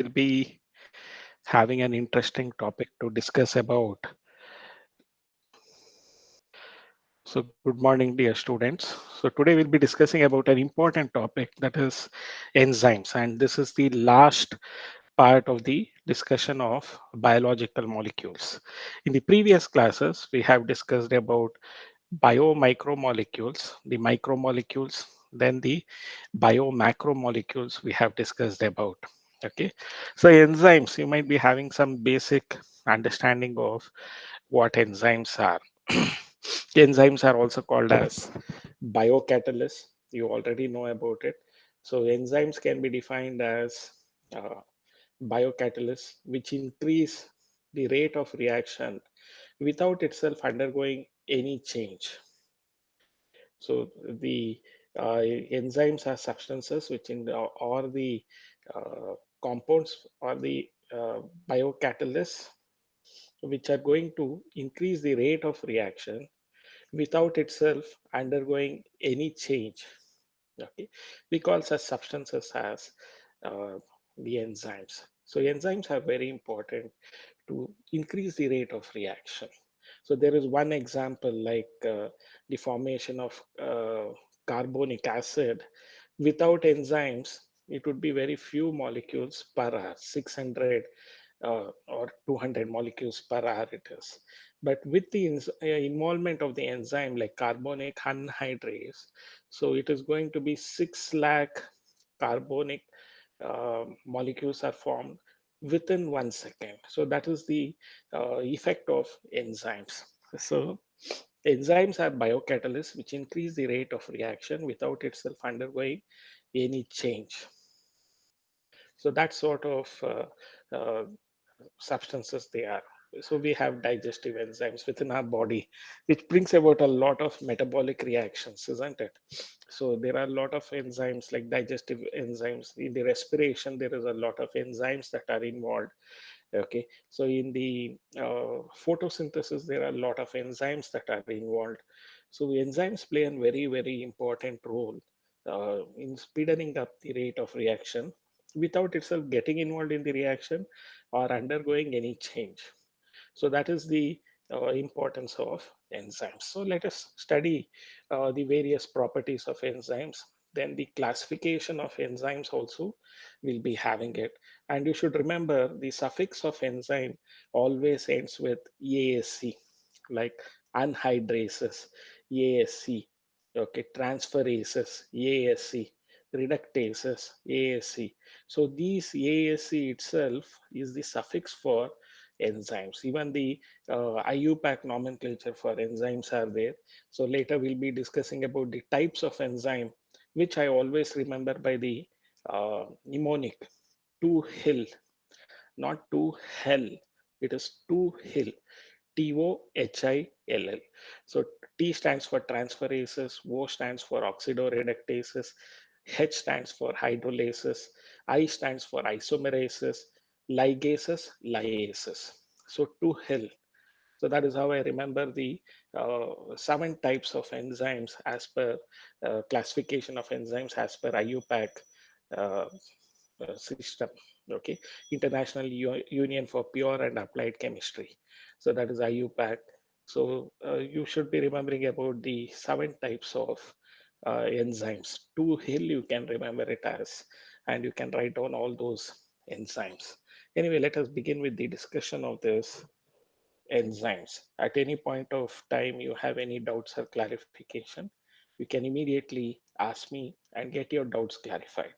will be having an interesting topic to discuss about. So, good morning, dear students. So, today we'll be discussing about an important topic that is enzymes, and this is the last part of the discussion of biological molecules. In the previous classes, we have discussed about biomicromolecules, the micromolecules, then the biomacromolecules we have discussed about. Okay, so enzymes, you might be having some basic understanding of what enzymes are. Enzymes are also called as biocatalysts. You already know about it. So enzymes can be defined as uh, biocatalysts, which increase the rate of reaction without itself undergoing any change. So the enzymes are substances which in the, or the uh, compounds or the biocatalysts which are going to increase the rate of reaction without itself undergoing any change. Okay, we call such substances as uh, the enzymes. So enzymes are very important to increase the rate of reaction. So there is one example like the formation of carbonic acid. Without enzymes, it would be very few molecules per hour, 600 or 200 molecules per hour it is. But with the involvement of the enzyme like carbonic anhydrase, so it is going to be 6 lakh carbonic molecules are formed within 1 second. So that is the effect of enzymes. So enzymes are biocatalysts which increase the rate of reaction without itself undergoing any change. So that sort of substances they are. So we have digestive enzymes within our body, which brings about a lot of metabolic reactions, isn't it? So there are a lot of enzymes like digestive enzymes. In the respiration, there is a lot of enzymes that are involved. Okay, so in the photosynthesis, there are a lot of enzymes that are involved. So enzymes play a very, very important role in speeding up the rate of reaction without itself getting involved in the reaction or undergoing any change. So that is the importance of enzymes. So let us study the various properties of enzymes. Then the classification of enzymes also will be having it. And you should remember the suffix of enzyme always ends with ASC, like anhydrases, ASC, okay, transferases, ASC, reductases, ASC. So these ASC itself is the suffix for enzymes. Even the IUPAC nomenclature for enzymes are there. So later we'll be discussing about the types of enzyme, which I always remember by the mnemonic to hill, not to hell. It is to hill. TOHILL. So T stands for transferases, O stands for oxidoreductases, H stands for hydrolases, I stands for isomerases, ligases, lyases. So to hill. So that is how I remember the 7 types of enzymes as per classification of enzymes as per IUPAC uh, system. Okay, International Union for Pure and Applied Chemistry. So that is IUPAC. So you should be remembering about the 7 types of enzymes. To hill you can remember it as, and you can write down all those enzymes. Anyway, let us begin with the discussion of this enzymes. At any point of time you have any doubts or clarification, you can immediately ask me and get your doubts clarified.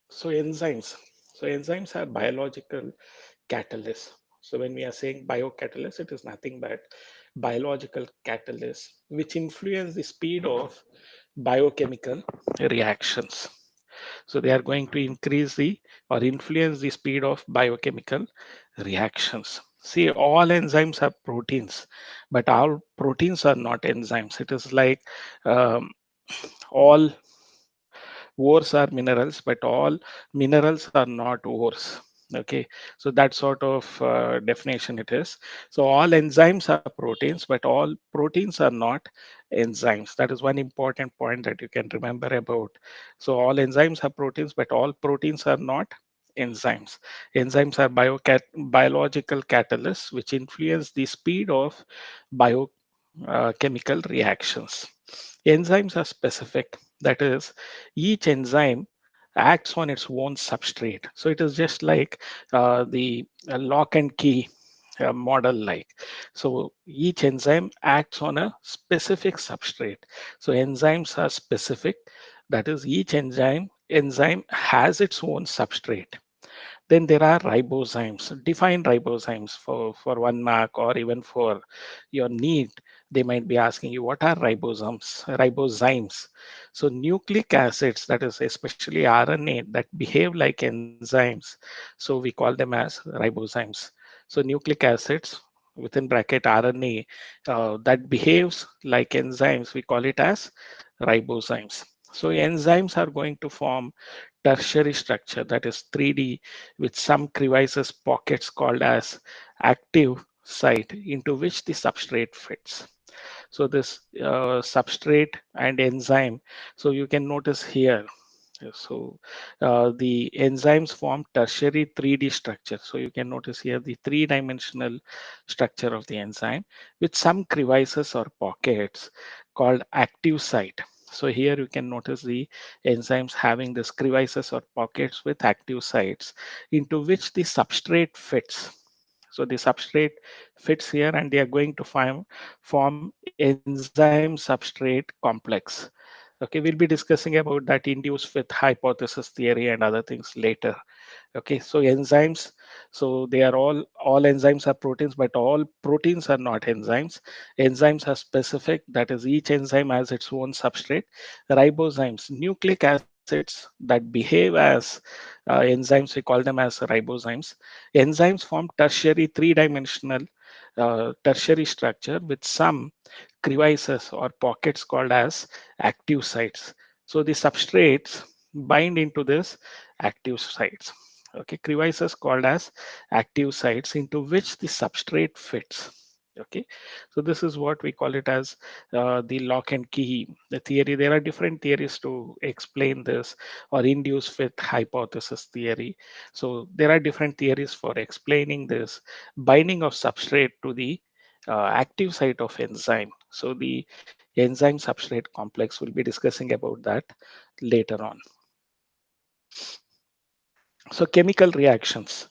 So enzymes. So enzymes are biological catalysts. So when we are saying biocatalyst, it is nothing but biological catalysts which influence the speed of biochemical reactions. So they are going to increase the or influence the speed of biochemical reactions. See, all enzymes are proteins, but all proteins are not enzymes. It is like um, all ores are minerals, but all minerals are not ores. Okay, so that sort of definition it is. So all enzymes are proteins, but all proteins are not enzymes. That is one important point that you can remember about. So all enzymes are proteins, but all proteins are not enzymes. Enzymes are biological catalysts which influence the speed of biochemical reactions. Enzymes are specific. That is, each enzyme acts on its own substrate. So it is just like the lock and key model like. So each enzyme acts on a specific substrate. So enzymes are specific. That is, each enzyme has its own substrate. Then there are ribozymes. Define ribozymes for 1 mark or even for your need. They might be asking you, what are ribozymes? Ribozymes. So nucleic acids, that is especially RNA, that behave like enzymes. So we call them as ribozymes. So nucleic acids within bracket RNA that behaves like enzymes, we call it as ribozymes. So enzymes are going to form tertiary structure, that is 3D, with some crevices pockets called as active site into which the substrate fits. So this substrate and enzyme, so you can notice here. So the enzymes form tertiary 3D structure. So you can notice here the three-dimensional structure of the enzyme with some crevices or pockets called active site. So here you can notice the enzymes having this crevices or pockets with active sites into which the substrate fits. So the substrate fits here and they are going to form enzyme substrate complex. Okay, we'll be discussing about that induced with hypothesis theory and other things later. Okay, so enzymes, so they are all enzymes are proteins, but all proteins are not enzymes. Enzymes are specific, that is each enzyme has its own substrate. Ribozymes, nucleic acids that behave as enzymes, we call them as ribozymes. Enzymes form tertiary three-dimensional tertiary structure with some crevices or pockets called as active sites. So the substrates bind into this active sites. Okay, crevices called as active sites into which the substrate fits. Okay, so this is what we call it as the lock and key the theory. There are different theories to explain this, or induce with hypothesis theory. So there are different theories for explaining this binding of substrate to the active site of enzyme. So the enzyme substrate complex, will be discussing about that later on. So chemical reactions.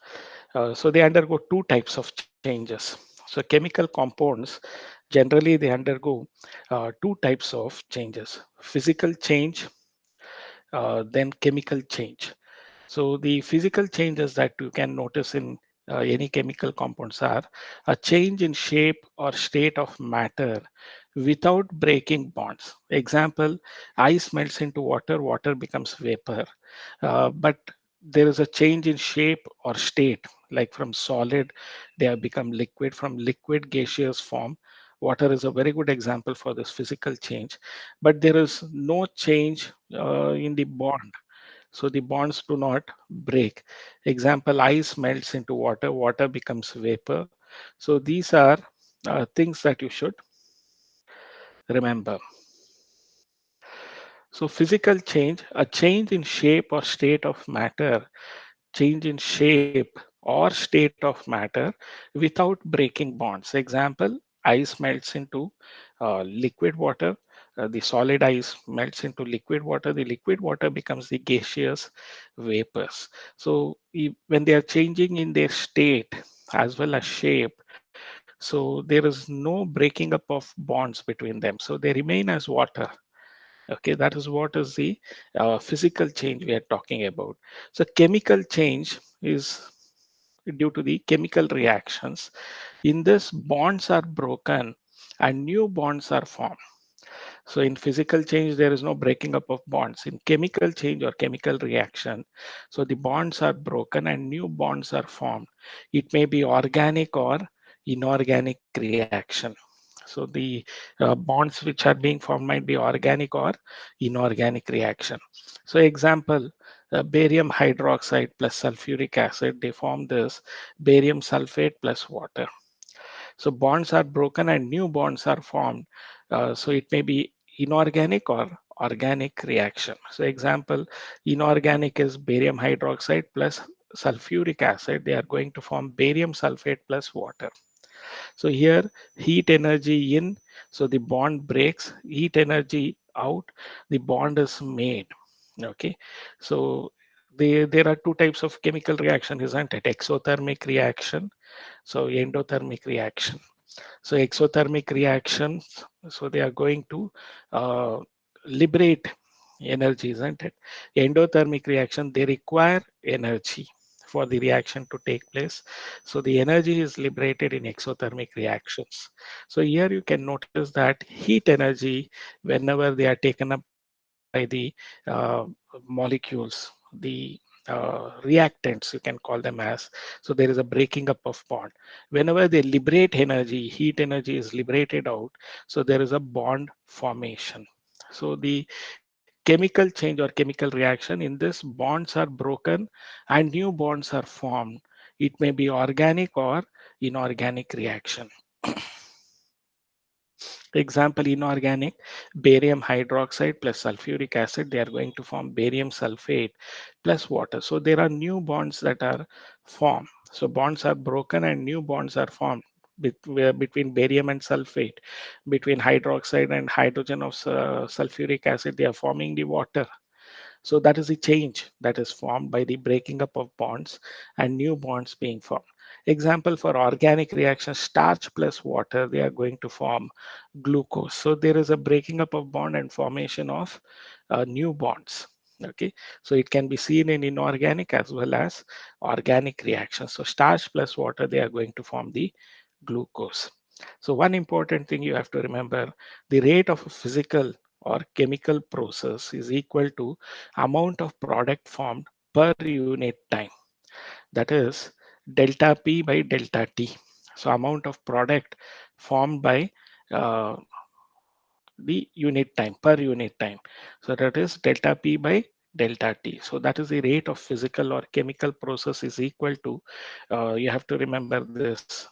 So they undergo two types of changes. So chemical compounds, generally they undergo two types of changes: physical change, then chemical change. So the physical changes that you can notice in any chemical compounds are a change in shape or state of matter without breaking bonds. Example, ice melts into water, water becomes vapor. But there is a change in shape or state, like from solid, they have become liquid, from liquid gaseous form. Water is a very good example for this physical change, but there is no change in the bond, so the bonds do not break. Example, ice melts into water, water becomes vapor. So these are things that you should remember. So physical change, a change in shape or state of matter, change in shape or state of matter without breaking bonds. Example, ice melts into liquid water. The solid ice melts into liquid water. The liquid water becomes the gaseous vapors. So when they are changing in their state as well as shape, so there is no breaking up of bonds between them. So they remain as water. Okay, that is what is the physical change we are talking about. So chemical change is due to the chemical reactions. In this, bonds are broken and new bonds are formed. So in physical change, there is no breaking up of bonds. In chemical change or chemical reaction, so the bonds are broken and new bonds are formed. It may be organic or inorganic reaction. So the bonds which are being formed might be organic or inorganic reaction. So example, barium hydroxide plus sulfuric acid, they form this barium sulfate plus water. So bonds are broken and new bonds are formed So it may be inorganic or organic reaction. So example, inorganic is barium hydroxide plus sulfuric acid. They are going to form barium sulfate plus water. So here heat energy in, so the bond breaks, heat energy out, the bond is made. Okay, so there are two types of chemical reaction, isn't it? Exothermic reaction, so endothermic reaction. So exothermic reactions, so they are going to uh, liberate energy, isn't it? Endothermic reaction, they require energy for the reaction to take place. So the energy is liberated in exothermic reactions. So here you can notice that heat energy, whenever they are taken up by the molecules, the reactants, you can call them as, so there is a breaking up of bond. Whenever they liberate energy, heat energy is liberated out, so there is a bond formation. So the chemical change or chemical reaction, in this bonds are broken and new bonds are formed. It may be organic or inorganic reaction. Example, inorganic, barium hydroxide plus sulfuric acid, they are going to form barium sulfate plus water. So there are new bonds that are formed. So bonds are broken and new bonds are formed between barium and sulfate, between hydroxide and hydrogen of sulfuric acid, they are forming the water. So that is the change that is formed by the breaking up of bonds and new bonds being formed. Example for organic reaction, starch plus water, they are going to form glucose. So there is a breaking up of bond and formation of new bonds. Okay, so it can be seen in inorganic as well as organic reactions. So starch plus water, they are going to form the glucose. So one important thing you have to remember, the rate of a physical or chemical process is equal to amount of product formed per unit time. That is delta P by delta T. So amount of product formed by uh, the unit time, per unit time. So that is delta P by delta T. So that is the rate of physical or chemical process is equal to, you have to remember this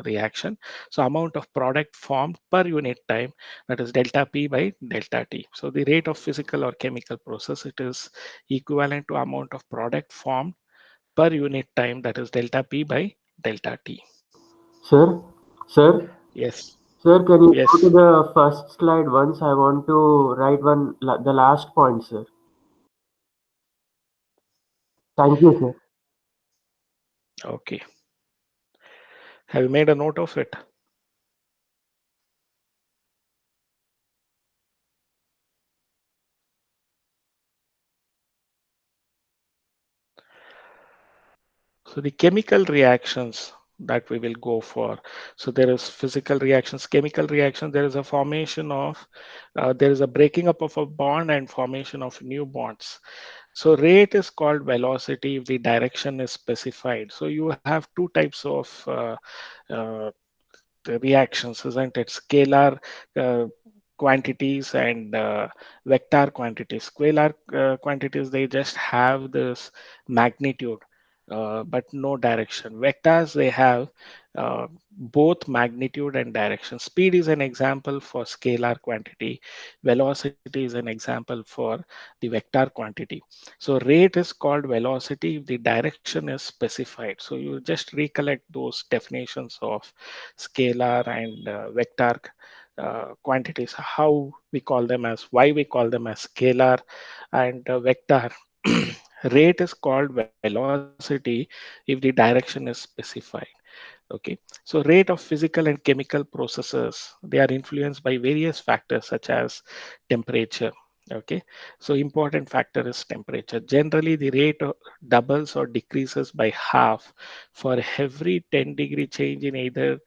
reaction. So amount of product formed per unit time, that is delta P by delta T. So the rate of physical or chemical process, it is equivalent to amount of product formed per unit time, that is delta P by delta T. Sir, sir, Yes, sir, can you go to yes. the first slide once? I want to write the last point, sir. Thank you, sir. Okay. Have you made a note of it? So the chemical reactions that we will go for. So there is physical reactions, chemical reactions. There is a formation of, there is a breaking up of a bond and formation of new bonds. So rate is called velocity if the direction is specified. So you have two types of uh, the reactions, isn't it? Scalar uh, quantities and vector quantities. Scalar quantities, they just have this magnitude, but no direction. Vectors, they have both magnitude and direction. Speed is an example for scalar quantity. Velocity is an example for the vector quantity. So rate is called velocity if the direction is specified. So you just recollect those definitions of scalar and vector quantities, how we call them as, why we call them as scalar and vector. Rate is called velocity if the direction is specified. Okay, so rate of physical and chemical processes, they are influenced by various factors such as temperature. Okay, so important factor is temperature. Generally the rate doubles or decreases by half for every 10-degree change in either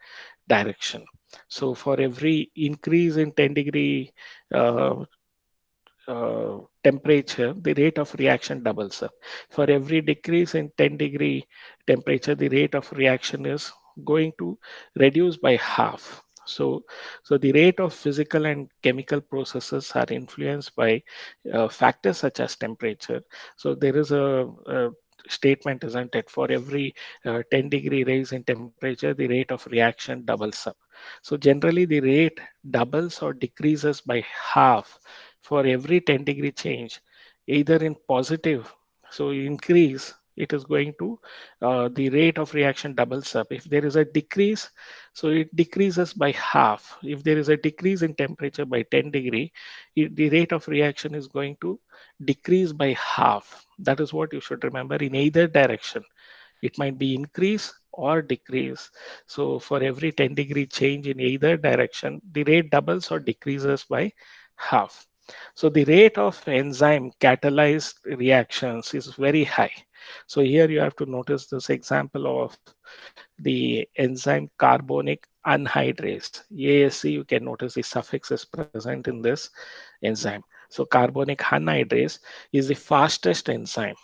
direction. So for every increase in 10-degree uh, temperature, the rate of reaction doubles up. For every decrease in 10-degree temperature, the rate of reaction is going to reduce by half. So the rate of physical and chemical processes are influenced by factors such as temperature. So there is a statement, isn't it? For every 10-degree raise in temperature, the rate of reaction doubles up. So generally the rate doubles or decreases by half for every 10 degree change, either in positive, so increase, it is going to, the rate of reaction doubles up. If there is a decrease, so it decreases by half. If there is a decrease in temperature by 10 degree, the rate of reaction is going to decrease by half. That is what you should remember in either direction. It might be increase or decrease. So for every 10 degree change in either direction, the rate doubles or decreases by half. So the rate of enzyme catalyzed reactions is very high. So here you have to notice this example of the enzyme carbonic anhydrase. ASC, you can notice the suffix is present in this enzyme. So carbonic anhydrase is the fastest enzyme.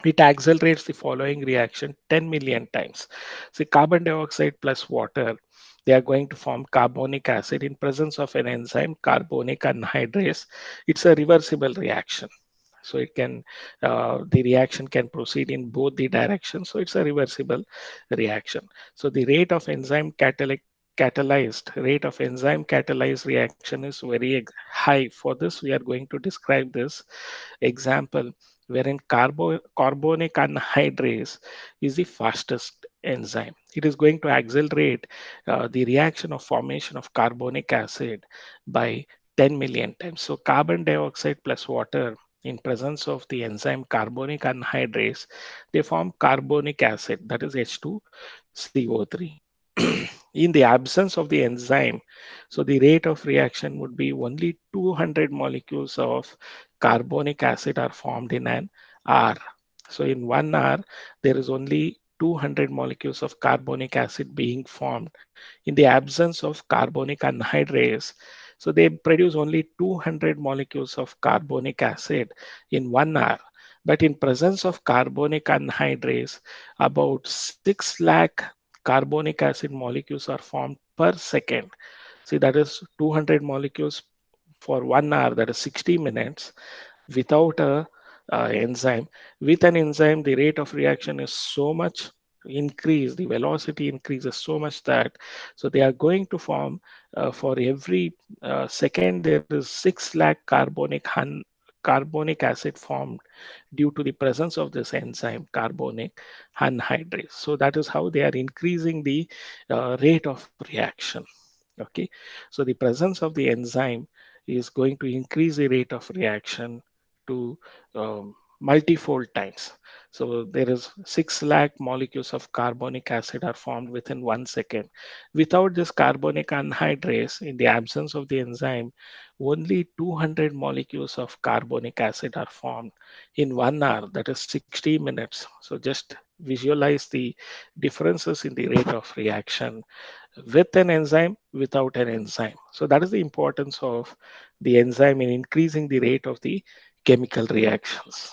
It accelerates the following reaction 10 million times. See, carbon dioxide plus water, they are going to form carbonic acid in presence of an enzyme, carbonic anhydrase. It's a reversible reaction. So it can, the reaction can proceed in both the directions. So it's a reversible reaction. So the rate of enzyme catalyzed rate of enzyme catalyzed reaction is very high. For this, we are going to describe this example wherein carbonic anhydrase is the fastest enzyme. It is going to accelerate the reaction of formation of carbonic acid by 10 million times. So carbon dioxide plus water in presence of the enzyme carbonic anhydrase, they form carbonic acid, that is H2CO3. In the absence of the enzyme, so the rate of reaction would be only 200 molecules of carbonic acid are formed in an hour. So in 1 hour, there is only 200 molecules of carbonic acid being formed. In the absence of carbonic anhydrase, so they produce only 200 molecules of carbonic acid in 1 hour. But in presence of carbonic anhydrase, about 6 lakh carbonic acid molecules are formed per second. See, that is 200 molecules for 1 hour, that is 60 minutes without a enzyme. With an enzyme, the rate of reaction is so much increase, the velocity increases so much that, so they are going to form, for every second there is 6 lakh carbonic acid formed due to the presence of this enzyme carbonic anhydrase. So that is how they are increasing the rate of reaction. Okay, so the presence of the enzyme is going to increase the rate of reaction to multifold times. So there is 6 lakh molecules of carbonic acid are formed within 1 second. Without this carbonic anhydrase, in the absence of the enzyme, only 200 molecules of carbonic acid are formed in 1 hour, that is 60 minutes. So just visualize the differences in the rate of reaction with an enzyme, without an enzyme. So that is the importance of the enzyme in increasing the rate of the chemical reactions.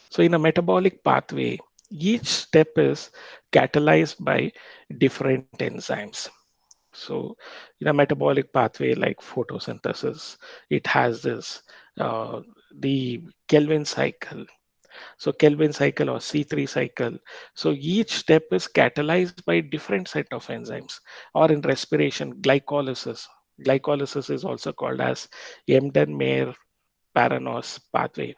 So in a metabolic pathway, each step is catalyzed by different enzymes. So in a metabolic pathway like photosynthesis, it has this, the Kelvin cycle. So Kelvin cycle or C3 cycle. So each step is catalyzed by different set of enzymes. Or in respiration, glycolysis. Glycolysis is also called as Embden-Mayer Paranos pathway.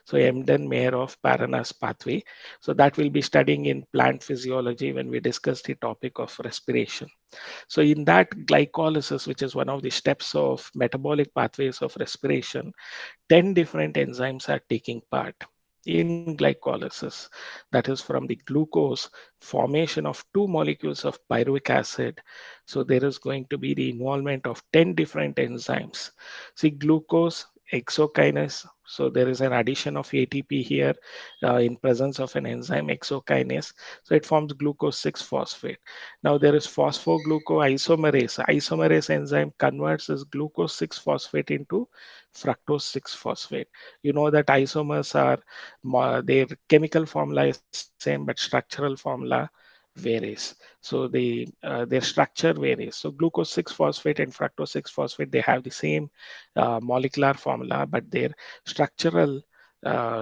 So Embden-Mayer of Paranas pathway. So that we'll be studying in plant physiology when we discuss the topic of respiration. So in that glycolysis, which is one of the steps of metabolic pathways of respiration, 10 different enzymes are taking part in glycolysis. That is from the glucose formation of two molecules of pyruvic acid. So there is going to be the involvement of 10 different enzymes. See, glucose exokinase. So there is an addition of ATP here in presence of an enzyme exokinase. So it forms glucose 6 phosphate. Now there is phosphoglucoisomerase. Isomerase enzyme converts this glucose 6 phosphate into fructose 6 phosphate. You know that isomers are, their chemical formula is same, but structural formula varies. So their structure varies. So glucose 6 phosphate and fructose 6 phosphate, they have the same molecular formula, but their structural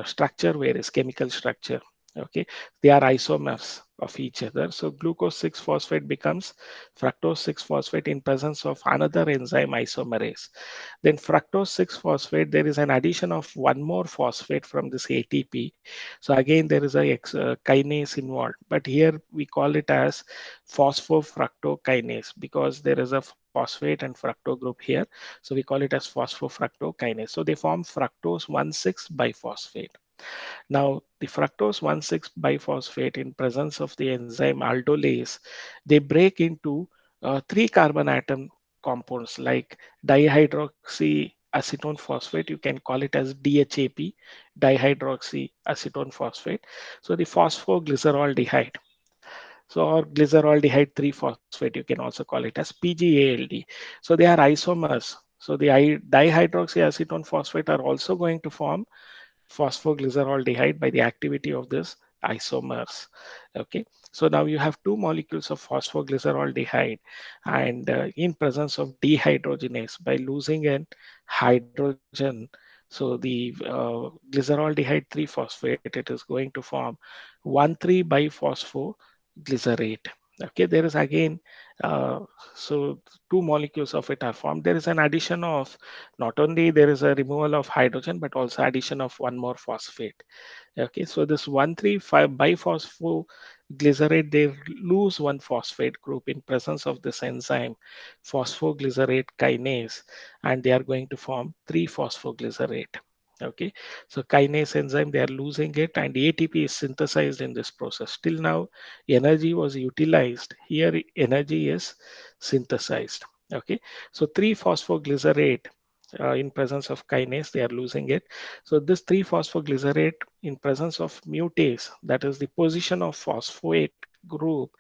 structure varies, chemical structure. Okay, they are isomers of each other. So glucose 6 phosphate becomes fructose 6 phosphate in presence of another enzyme isomerase. Then fructose 6 phosphate, there is an addition of one more phosphate from this ATP. So again, there is a kinase involved, but here we call it as phosphofructokinase because there is a phosphate and fructo group here. So we call it as phosphofructokinase. So they form fructose 1,6 biphosphate. Now, the fructose 1,6 biphosphate in presence of the enzyme aldolase, they break into three carbon atom compounds like dihydroxy acetone phosphate. You can call it as DHAP, dihydroxy acetone phosphate. So the phosphoglyceraldehyde. So or glyceraldehyde 3 phosphate, you can also call it as PGALD. So they are isomers. So the dihydroxyacetone phosphate are also going to form phosphoglyceraldehyde by the activity of this isomers. Okay, so now you have two molecules of phosphoglyceraldehyde, and in presence of dehydrogenase by losing an hydrogen. So the glyceraldehyde 3 phosphate, it is going to form 1,3 biphosphoglycerate. Okay, there is again so two molecules of it are formed. There is an addition of, not only there is a removal of hydrogen but also addition of one more phosphate. Okay, so this 1,3,5 biphosphogycerate, they lose one phosphate group in presence of this enzyme phosphoglycerate kinase, and they are going to form 3-phosphoglycerate. Okay, so kinase enzyme, they are losing it, and ATP is synthesized in this process. Till now energy was utilized, here energy is synthesized. Okay, so 3-phosphoglycerate in presence of kinase, they are losing it. So this 3-phosphoglycerate in presence of mutase, that is the position of phosphate group,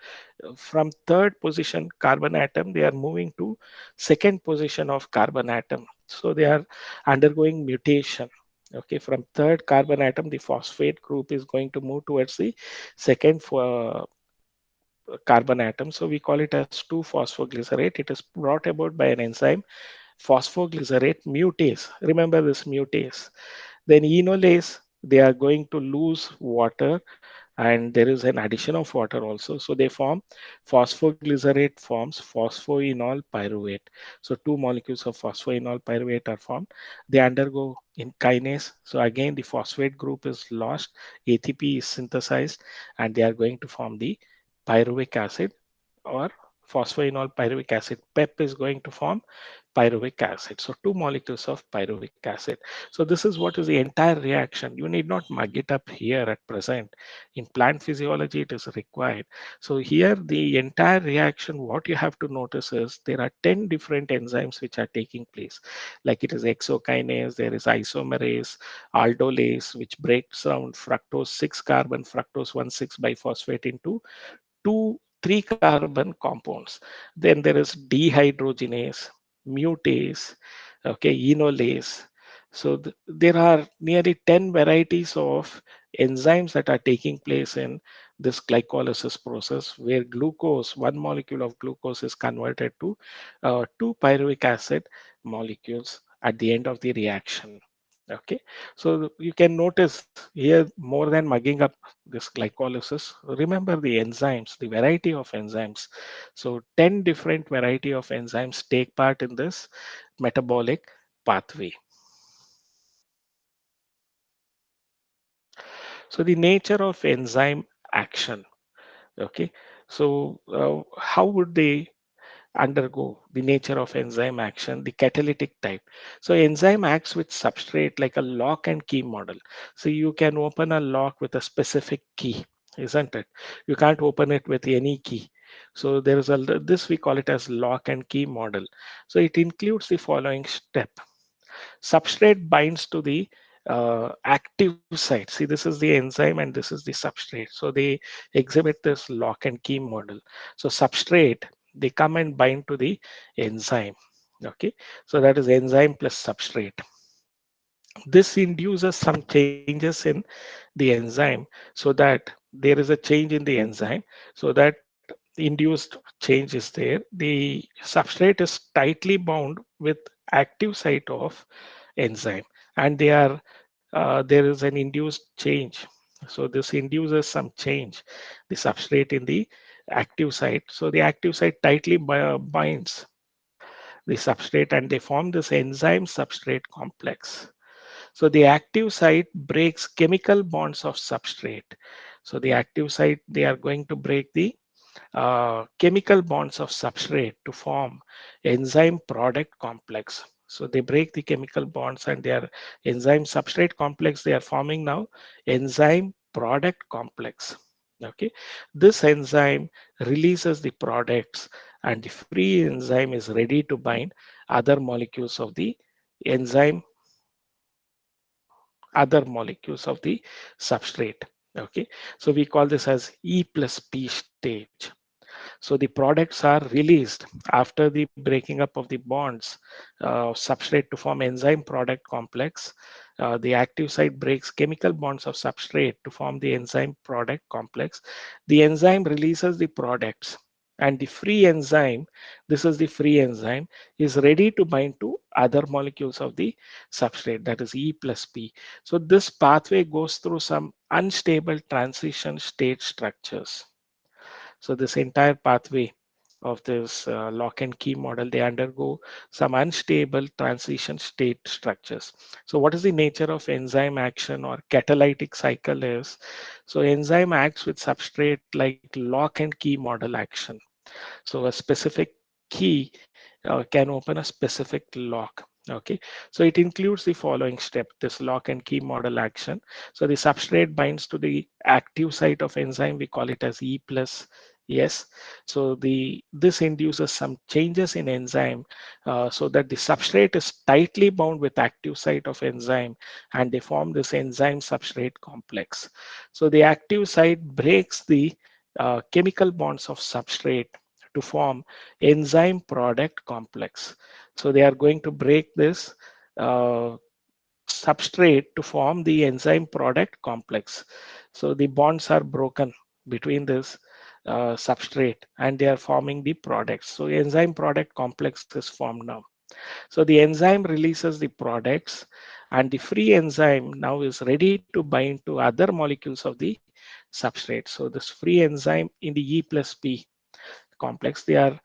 from third position carbon atom, they are moving to second position of carbon atom. So they are undergoing mutation. Okay, from third carbon atom, the phosphate group is going to move towards the second carbon atom. So we call it as 2-phosphoglycerate. It is brought about by an enzyme phosphoglycerate mutase. Remember this mutase. Then enolase, they are going to lose water, and there is an addition of water also. So they form phosphoglycerate forms phosphoenol pyruvate. So two molecules of phosphoenol pyruvate are formed. They undergo in kinase. So again, the phosphate group is lost, ATP is synthesized, and they are going to form the pyruvic acid or phosphoenol pyruvic acid. PEP is going to form pyruvic acid. So two molecules of pyruvic acid. So this is what is the entire reaction. You need not mug it up here at present. In plant physiology, it is required. So here the entire reaction, what you have to notice is there are 10 different enzymes which are taking place. Like it is exokinase, there is isomerase, aldolase, which breaks down fructose 6 carbon, fructose 1,6 biphosphate into two 3 carbon compounds. Then there is dehydrogenase, mutase, okay, enolase. So there are nearly 10 varieties of enzymes that are taking place in this glycolysis process, where glucose, one molecule of glucose is converted to two pyruvic acid molecules at the end of the reaction. Okay, so you can notice here, more than mugging up this glycolysis, remember the enzymes, the variety of enzymes. So 10 different variety of enzymes take part in this metabolic pathway. So the nature of enzyme action. Okay, so how would they undergo the nature of enzyme action, the catalytic type? So enzyme acts with substrate like a lock and key model. So you can open a lock with a specific key, isn't it? You can't open it with any key. So there is a, this we call it as lock and key model. So it includes the following step. Substrate binds to the active site. See, this is the enzyme and this is the substrate. So they exhibit this lock and key model. So substrate, they come and bind to the enzyme. Okay, so that is enzyme plus substrate. This induces some changes in the enzyme so that there is a change in the enzyme, so that induced change is there. The substrate is tightly bound with active site of enzyme, and they are there is an induced change. So this induces some change, the substrate in the active site. So the active site tightly binds the substrate and they form this enzyme substrate complex. So the active site breaks chemical bonds of substrate. So the active site, they are going to break the chemical bonds of substrate to form enzyme product complex. So they break the chemical bonds and their enzyme substrate complex, they are forming now enzyme product complex. Okay, this enzyme releases the products and the free enzyme is ready to bind other molecules of the enzyme, other molecules of the substrate. Okay, so we call this as E plus P stage. So the products are released after the breaking up of the bonds substrate to form enzyme product complex. The active site breaks chemical bonds of substrate to form the enzyme product complex. The enzyme releases the products and the free enzyme, this is the free enzyme, is ready to bind to other molecules of the substrate, that is E plus P. So this pathway goes through some unstable transition state structures. So this entire pathway of this lock and key model, they undergo some unstable transition state structures. So what is the nature of enzyme action or catalytic cycle is? So enzyme acts with substrate like lock and key model action. So a specific key can open a specific lock. Okay, so it includes the following step, this lock and key model action. So the substrate binds to the active site of enzyme, we call it as E plus S. So the this induces some changes in enzyme so that the substrate is tightly bound with active site of enzyme and they form this enzyme substrate complex. So the active site breaks the chemical bonds of substrate to form enzyme product complex. So they are going to break this uh, substrate to form the enzyme product complex. So the bonds are broken between this substrate and they are forming the products. So enzyme product complex is formed now. So the enzyme releases the products and the free enzyme now is ready to bind to other molecules of the substrate. So this free enzyme in the E plus P complex, they are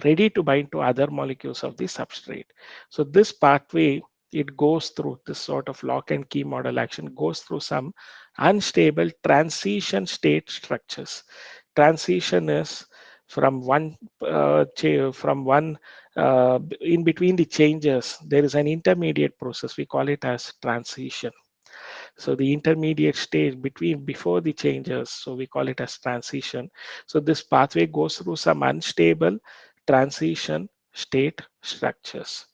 ready to bind to other molecules of the substrate. So this pathway, it goes through this sort of lock and key model action, goes through some unstable transition state structures. Transition is from from one in between the changes, there is an intermediate process. We call it as transition. So the intermediate stage between before the changes, so we call it as transition. So this pathway goes through some unstable transition state structures.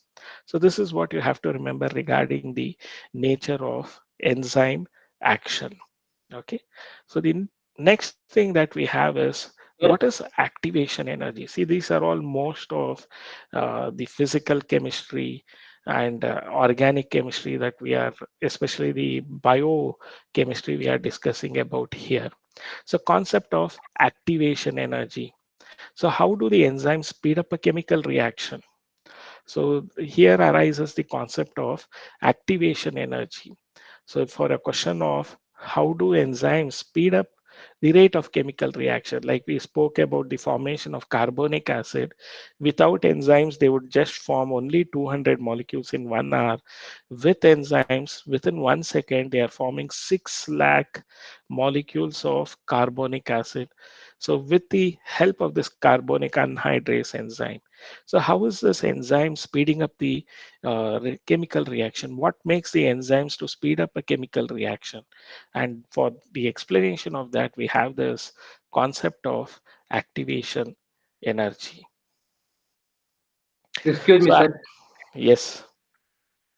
So this is what you have to remember regarding the nature of enzyme action. Okay, so the next thing that we have is what Sir, is activation energy. See, these are all most of the physical chemistry and organic chemistry that we are, especially the biochemistry we are discussing about here. So concept of activation energy. So how do the enzymes speed up a chemical reaction? So here arises the concept of activation energy. So for a question of how do enzymes speed up the rate of chemical reaction, like we spoke about the formation of carbonic acid, without enzymes, they would just form only 200 molecules in 1 hour. With enzymes, within 1 second, they are forming 6 lakh molecules of carbonic acid. So with the help of this carbonic anhydrase enzyme, so how is this enzyme speeding up the chemical reaction? What makes the enzymes to speed up a chemical reaction? And for the explanation of that, we have this concept of activation energy. excuse me, So sir. yes,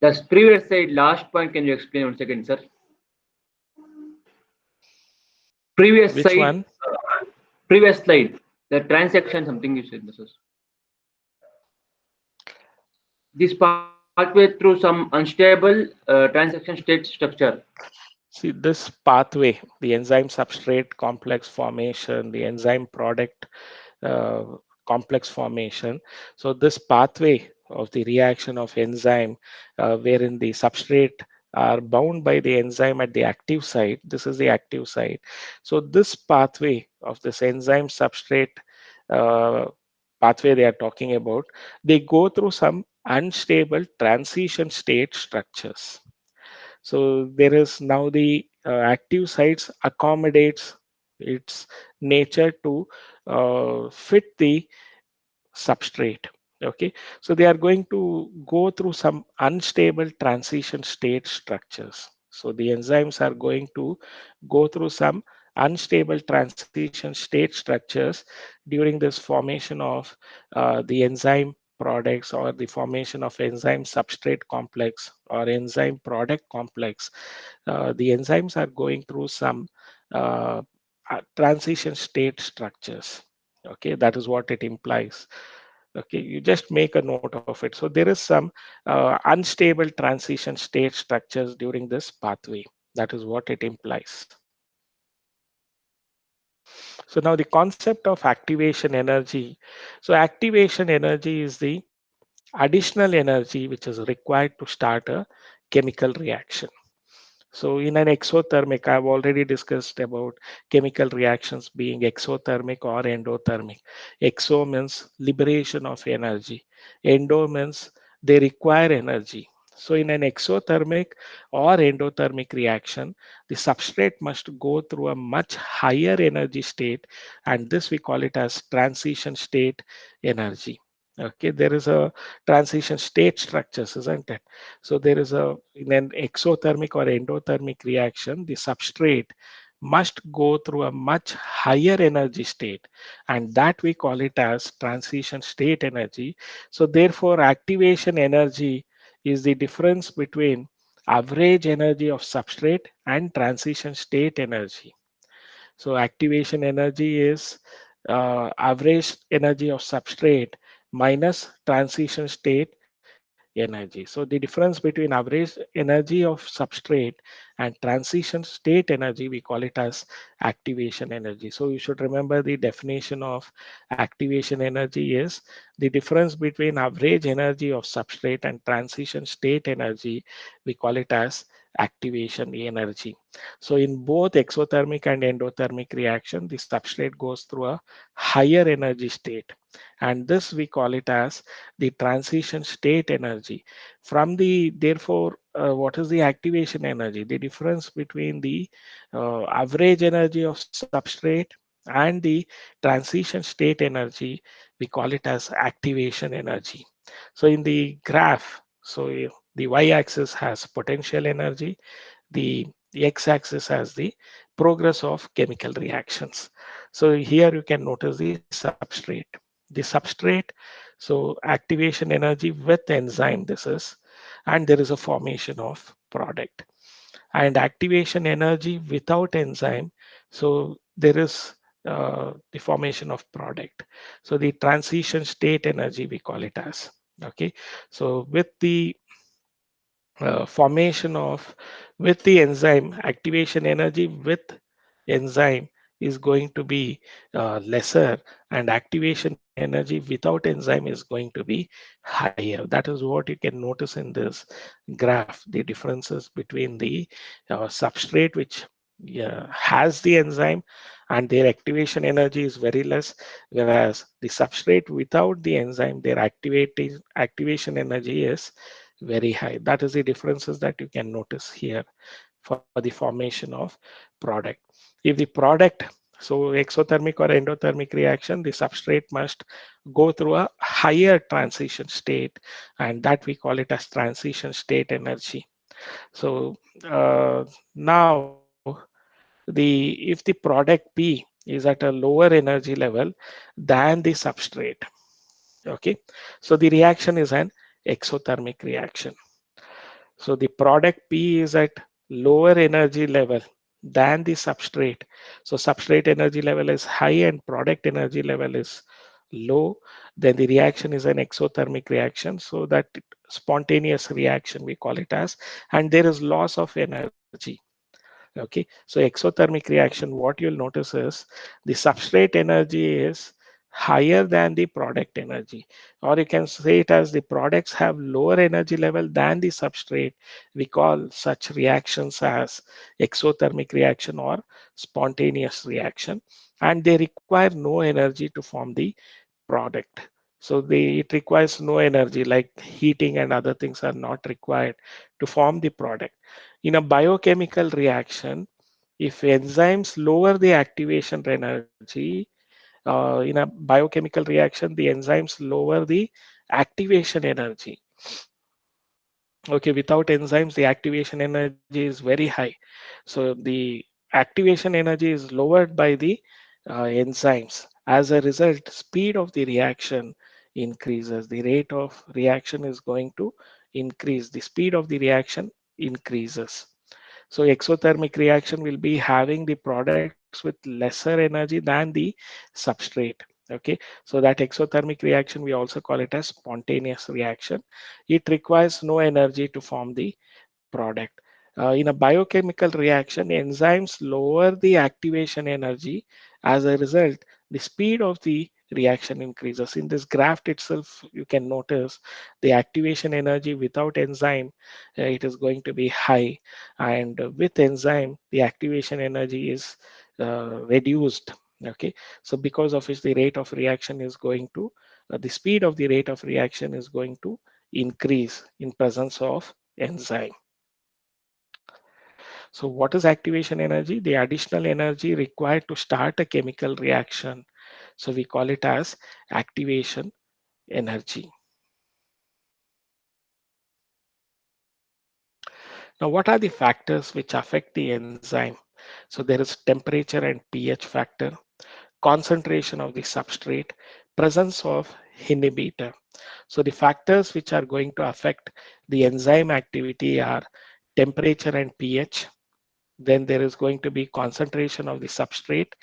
The previous slide, last point, can you explain once again, sir? Previous which slide, one? previous slide, the transaction, something you said, this is this pathway through some unstable transaction state structure. See this pathway, the enzyme substrate complex formation, the enzyme product uh, complex formation. So this pathway of the reaction of enzyme, wherein the substrate are bound by the enzyme at the active site. This is the active site. So this pathway of this enzyme substrate uh, pathway they are talking about, they go through some unstable transition state structures. So there is now the active sites accommodates its nature to fit the substrate. Okay, so they are going to go through some unstable transition state structures. So the enzymes are going to go through some unstable transition state structures during this formation of the enzyme products, or the formation of enzyme substrate complex or enzyme product complex. The enzymes are going through some uh, transition state structures. Okay, that is what it implies. Okay, you just make a note of it. So there is some unstable transition state structures during this pathway. That is what it implies. So now the concept of activation energy. So activation energy is the additional energy which is required to start a chemical reaction. So in an exothermic, I've already discussed about chemical reactions being exothermic or endothermic. Exo means liberation of energy. Endo means they require energy. So in an exothermic or endothermic reaction, the substrate must go through a much higher energy state, and this we call it as transition state energy. Okay, there is a transition state structures, isn't it? So there is a, in an exothermic or endothermic reaction, the substrate must go through a much higher energy state, and that we call it as transition state energy. So therefore activation energy is the difference between average energy of substrate and transition state energy. So activation energy is average energy of substrate minus transition state energy. So the difference between average energy of substrate and transition state energy, we call it as activation energy. So you should remember the definition of activation energy is the difference between average energy of substrate and transition state energy. We call it as activation energy. So in both exothermic and endothermic reaction, the substrate goes through a higher energy state, and this we call it as the transition state energy. From the, therefore, what is the activation energy? The difference between the average energy of substrate and the transition state energy, we call it as activation energy. So in the graph, so the y-axis has potential energy, the x-axis has the progress of chemical reactions. So here you can notice the substrate. The substrate, so activation energy with enzyme this is, and there is a formation of product. And activation energy without enzyme, so there is the formation of product. So the transition state energy we call it as. Okay, so with the formation of, with the enzyme, activation energy with enzyme is going to be lesser, and activation energy without enzyme is going to be higher. That is what you can notice in this graph, the differences between the substrate which has the enzyme and their activation energy is very less, whereas the substrate without the enzyme, their activation energy is very high. That is the differences that you can notice here for the formation of product. If the product, so exothermic or endothermic reaction, the substrate must go through a higher transition state, and that we call it as transition state energy. So now if the product P is at a lower energy level than the substrate, okay, so the reaction is an exothermic reaction. So the product P is at lower energy level than the substrate. So substrate energy level is high and product energy level is low. Then the reaction is an exothermic reaction. So that spontaneous reaction we call it as, and there is loss of energy. Okay, so exothermic reaction, what you'll notice is the substrate energy is higher than the product energy, or you can say it as the products have lower energy level than the substrate. We call such reactions as exothermic reaction or spontaneous reaction, and they require no energy to form the product. So it requires no energy, like heating and other things are not required to form the product. In a biochemical reaction, if enzymes lower the activation energy, in a biochemical reaction, the enzymes lower the activation energy. Okay, without enzymes, the activation energy is very high. So the activation energy is lowered by the enzymes. As a result, speed of the reaction increases. The rate of reaction is going to increase. The speed of the reaction increases. So exothermic reaction will be having the products with lesser energy than the substrate. Okay, so that exothermic reaction, we also call it as spontaneous reaction. It requires no energy to form the product. In a biochemical reaction, enzymes lower the activation energy. As a result, the speed of the reaction increases. In this graph itself, you can notice the activation energy without enzyme, it is going to be high, and with enzyme, the activation energy is reduced. Okay, so because of which the rate of reaction is going to, the speed of the rate of reaction is going to increase in presence of enzyme. So what is activation energy? The additional energy required to start a chemical reaction. So we call it as activation energy. Now, what are the factors which affect the enzyme? So there is temperature and pH factor, concentration of the substrate, presence of inhibitor. So the factors which are going to affect the enzyme activity are temperature and pH. Then there is going to be concentration of the substrate,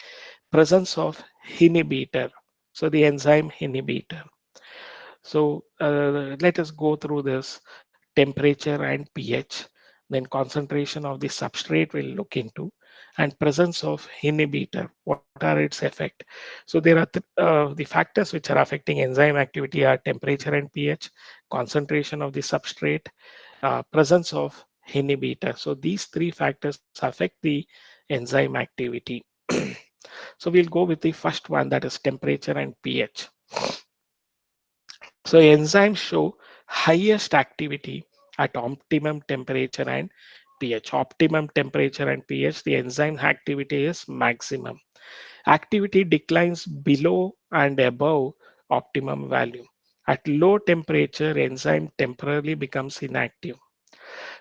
presence of inhibitor. So the enzyme inhibitor. So let us go through this temperature and pH, then concentration of the substrate we'll look into, and presence of inhibitor. What are its effect? So there are the factors which are affecting enzyme activity are temperature and pH, concentration of the substrate, presence of inhibitor. So these three factors affect the enzyme activity. So we'll go with the first one, that is temperature and pH. So enzymes show highest activity at optimum temperature and pH. Optimum temperature and pH, the enzyme activity is maximum. Activity declines below and above optimum value. At low temperature, enzyme temporarily becomes inactive.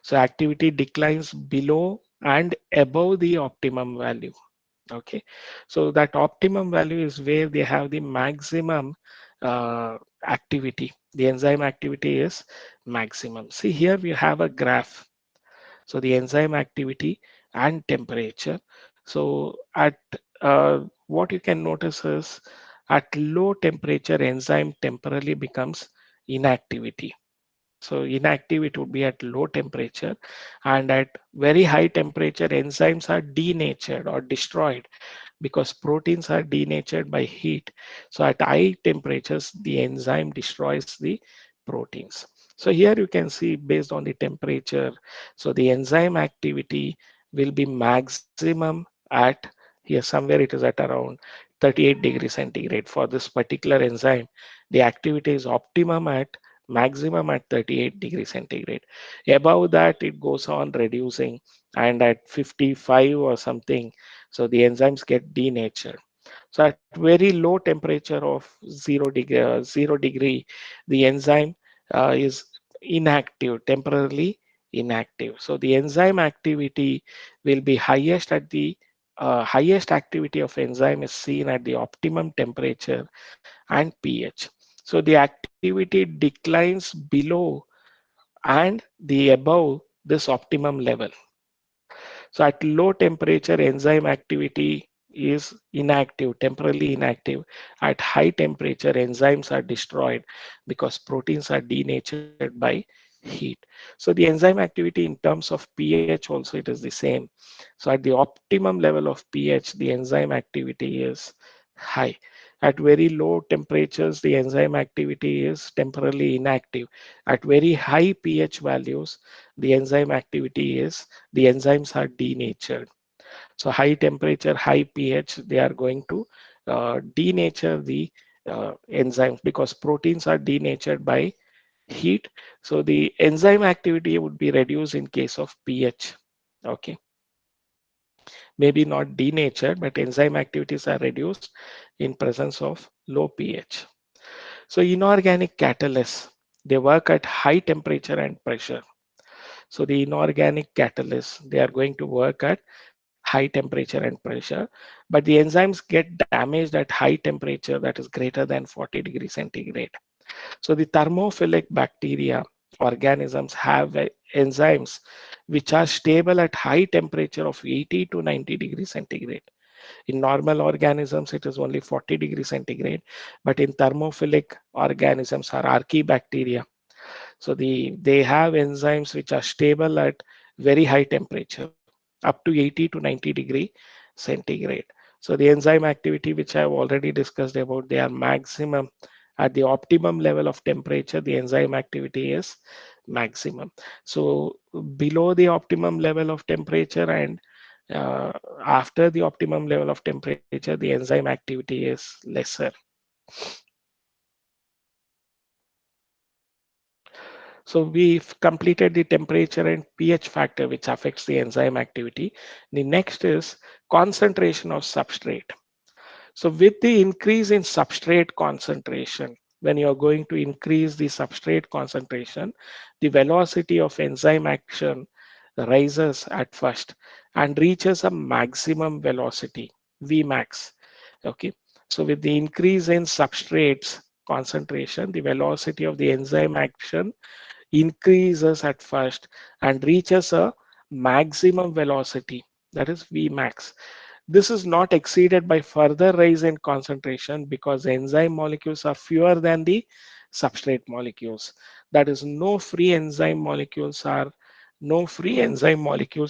So activity declines below and above the optimum value. Okay, so that optimum value is where they have the maximum activity. The enzyme activity is maximum. See here we have a graph. So the enzyme activity and temperature. So at what you can notice is at low temperature, enzyme temporarily becomes inactivity. So inactive, it would be at low temperature, and at very high temperature, enzymes are denatured or destroyed because proteins are denatured by heat. So at high temperatures, the enzyme destroys the proteins. So here you can see based on the temperature, so the enzyme activity will be maximum at, here somewhere it is at around 38 degrees centigrade. For this particular enzyme, the activity is optimum at maximum at 38 degrees centigrade. Above that, it goes on reducing, and at 55 or something, so the enzymes get denatured. So at very low temperature of 0 degree, the enzyme is inactive, temporarily inactive. So the enzyme activity will be highest at the highest activity of enzyme is seen at the optimum temperature and pH. So the activity declines below and the above this optimum level. So at low temperature, enzyme activity is inactive, temporarily inactive. At high temperature, enzymes are destroyed because proteins are denatured by heat. So the enzyme activity in terms of pH also it is the same. So at the optimum level of pH, the enzyme activity is high. At very low temperatures, the enzyme activity is temporarily inactive. At very high pH values, the enzyme activity is, the enzymes are denatured. So high temperature, high pH, they are going to denature the enzymes, because proteins are denatured by heat. So the enzyme activity would be reduced in case of pH. Okay, maybe not denatured, but enzyme activities are reduced in presence of low pH. So inorganic catalysts, they work at high temperature and pressure. So the inorganic catalysts, they are going to work at high temperature and pressure, but the enzymes get damaged at high temperature that is greater than 40 degrees centigrade. So the thermophilic bacteria organisms have enzymes which are stable at high temperature of 80 to 90 degrees centigrade. In normal organisms, it is only 40 degrees centigrade, but in thermophilic organisms or archaebacteria, so they have enzymes which are stable at very high temperature, up to 80 to 90 degree centigrade. So the enzyme activity, which I've already discussed about, they are maximum at the optimum level of temperature. The enzyme activity is maximum. So below the optimum level of temperature and uh, after the optimum level of temperature, the enzyme activity is lesser. So we've completed the temperature and pH factor, which affects the enzyme activity. The next is concentration of substrate. So with the increase in substrate concentration, when you're going to increase the substrate concentration, the velocity of enzyme action rises at first and reaches a maximum velocity, Vmax. Okay. So with the increase in substrates concentration, the velocity of the enzyme action increases at first and reaches a maximum velocity, that is Vmax. This is not exceeded by further rise in concentration because enzyme molecules are fewer than the substrate molecules. That is, no free enzyme molecules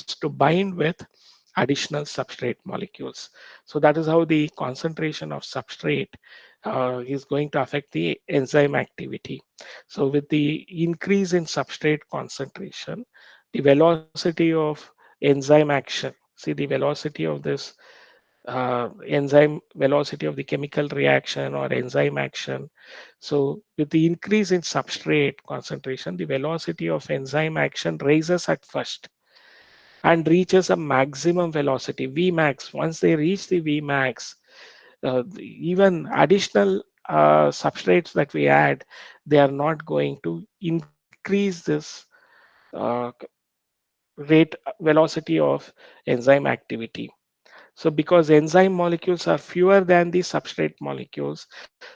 to bind with additional substrate molecules. So that is how the concentration of substrate is going to affect the enzyme activity. So with the increase in substrate concentration, the velocity of enzyme action, see the velocity of this enzyme velocity of the chemical reaction or enzyme action. So with the increase in substrate concentration, the velocity of enzyme action rises at first and reaches a maximum velocity, Vmax. Once they reach the Vmax, even additional substrates that we add, they are not going to increase this uh, rate velocity of enzyme activity. So because enzyme molecules are fewer than the substrate molecules,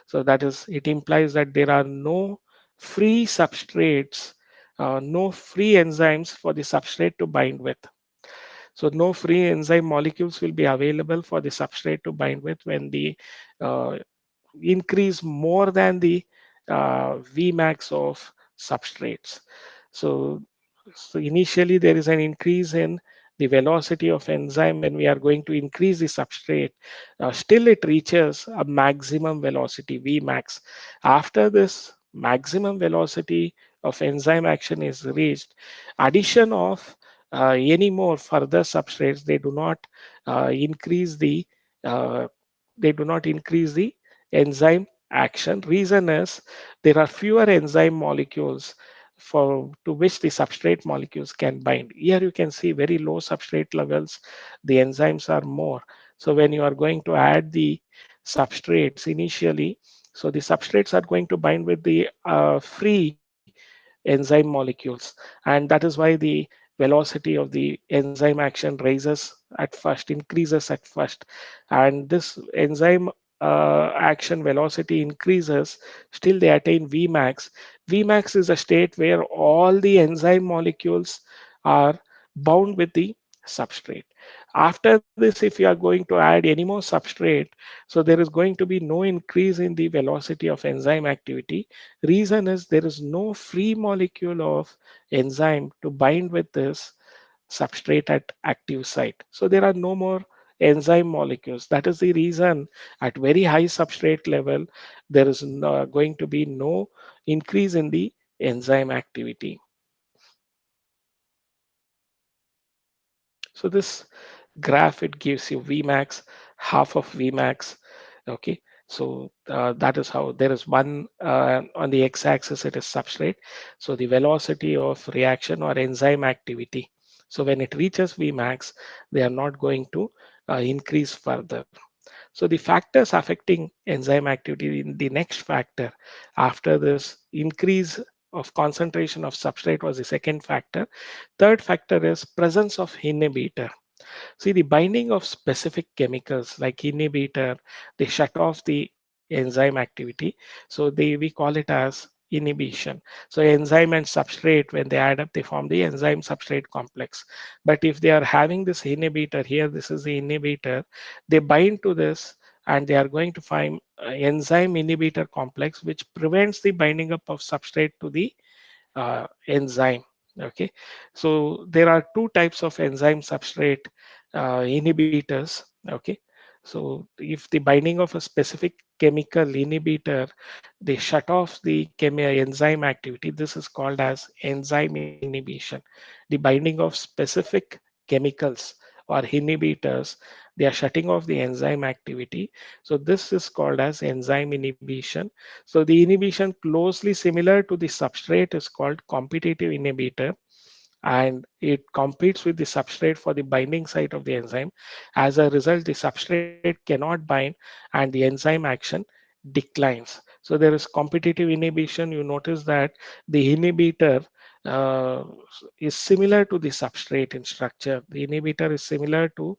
so that is, it implies that there are no free substrates, no free enzymes for the substrate to bind with. So no free enzyme molecules will be available for the substrate to bind with when the uh, increase more than the Vmax of substrates. So, so initially there is an increase in the velocity of enzyme when we are going to increase the substrate. Still it reaches a maximum velocity Vmax. After this maximum velocity of enzyme action is reached, addition of any more further substrates, increase the uh, they do not increase the enzyme action. Reason is there are fewer enzyme molecules for to which the substrate molecules can bind. Here you can see very low substrate levels, the enzymes are more. So when you are going to add the substrates initially, so the substrates are going to bind with the free enzyme molecules, and that is why the velocity of the enzyme action rises at first, increases at first, and this enzyme action velocity increases, still they attain Vmax. Vmax is a state where all the enzyme molecules are bound with the substrate. After this, if you are going to add any more substrate, so there is going to be no increase in the velocity of enzyme activity. Reason is there is no free molecule of enzyme to bind with this substrate at active site. So there are no more enzyme molecules. That is the reason at very high substrate level, there is going to be no increase in the enzyme activity. So this graph, it gives you Vmax, half of Vmax. Okay, so that is how there is one on the x-axis, it is substrate. So the velocity of reaction or enzyme activity. So when it reaches Vmax, they are not going to increase further. So the factors affecting enzyme activity in the next factor after this increase of concentration of substrate was the second factor. Third factor is presence of inhibitor. See, the binding of specific chemicals like inhibitor, they shut off the enzyme activity. So we call it as inhibition. So enzyme and substrate, when they add up, they form the enzyme substrate complex. But if they are having this inhibitor here, this is the inhibitor, they bind to this and they are going to find enzyme inhibitor complex, which prevents the binding up of substrate to the enzyme. Okay, so there are two types of enzyme substrate inhibitors. Okay, so if the binding of a specific chemical inhibitor, they shut off the enzyme activity, this is called as enzyme inhibition. The binding of specific chemicals or inhibitors, they are shutting off the enzyme activity. So this is called as enzyme inhibition. So the inhibition closely similar to the substrate is called competitive inhibitor, and it competes with the substrate for the binding site of the enzyme. As a result, the substrate cannot bind and the enzyme action declines. So there is competitive inhibition. You notice that the inhibitor uh, is similar to the substrate in structure. The inhibitor is similar to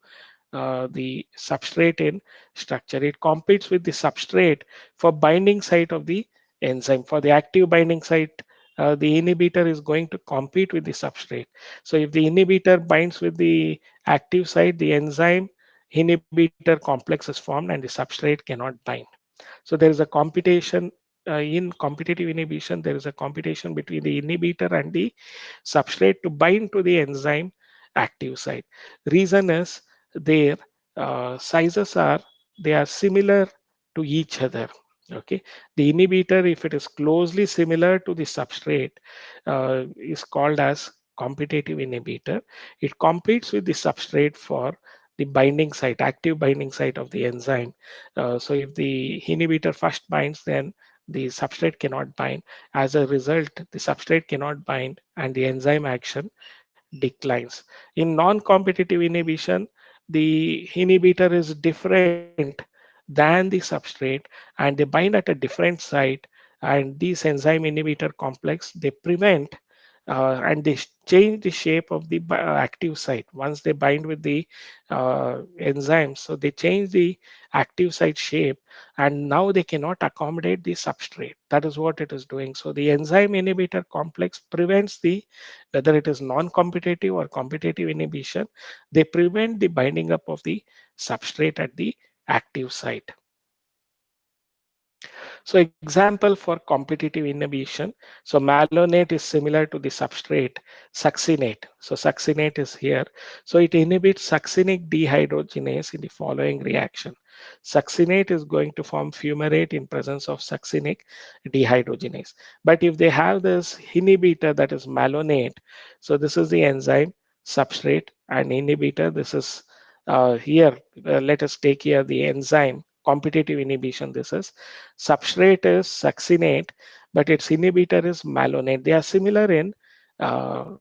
the substrate in structure. It competes with the substrate for binding site of the enzyme. For the active binding site, the inhibitor is going to compete with the substrate. So if the inhibitor binds with the active site, the enzyme inhibitor complex is formed and the substrate cannot bind. So there is a competition in competitive inhibition. There is a competition between the inhibitor and the substrate to bind to the enzyme active site. Reason is their sizes are, they are similar to each other. Okay, the inhibitor, if it is closely similar to the substrate, is called as competitive inhibitor. It competes with the substrate for the binding site, active binding site of the enzyme. So if the inhibitor first binds, then the substrate cannot bind. As a result, the substrate cannot bind and the enzyme action declines. In non-competitive inhibition, the inhibitor is different than the substrate and they bind at a different site, and these enzyme inhibitor complex, they prevent and they change the shape of the active site once they bind with the enzymes. So they change the active site shape and now they cannot accommodate the substrate. That is what it is doing. So the enzyme inhibitor complex prevents the, whether it is non-competitive or competitive inhibition, they prevent the binding up of the substrate at the active site. So example for competitive inhibition. So malonate is similar to the substrate succinate. So succinate is here. So it inhibits succinic dehydrogenase in the following reaction. Succinate is going to form fumarate in presence of succinic dehydrogenase. But if they have this inhibitor, that is malonate, so this is the enzyme, substrate and inhibitor. This is here, let us take here the enzyme competitive inhibition. This is substrate is succinate, but its inhibitor is malonate. They are similar in to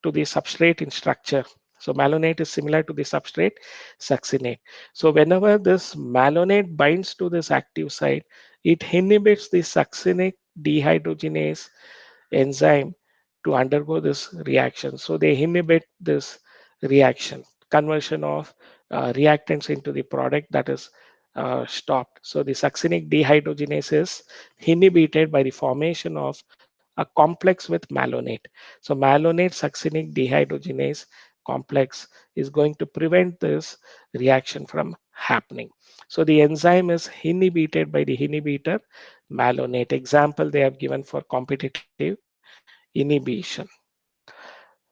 the substrate in structure. So malonate is similar to the substrate succinate. So whenever this malonate binds to this active site, it inhibits the succinic dehydrogenase enzyme to undergo this reaction. So they inhibit this reaction, conversion of reactants into the product, that is stopped. So the succinic dehydrogenase is inhibited by the formation of a complex with malonate. So malonate succinic dehydrogenase complex is going to prevent this reaction from happening. So the enzyme is inhibited by the inhibitor malonate. Example they have given for competitive inhibition.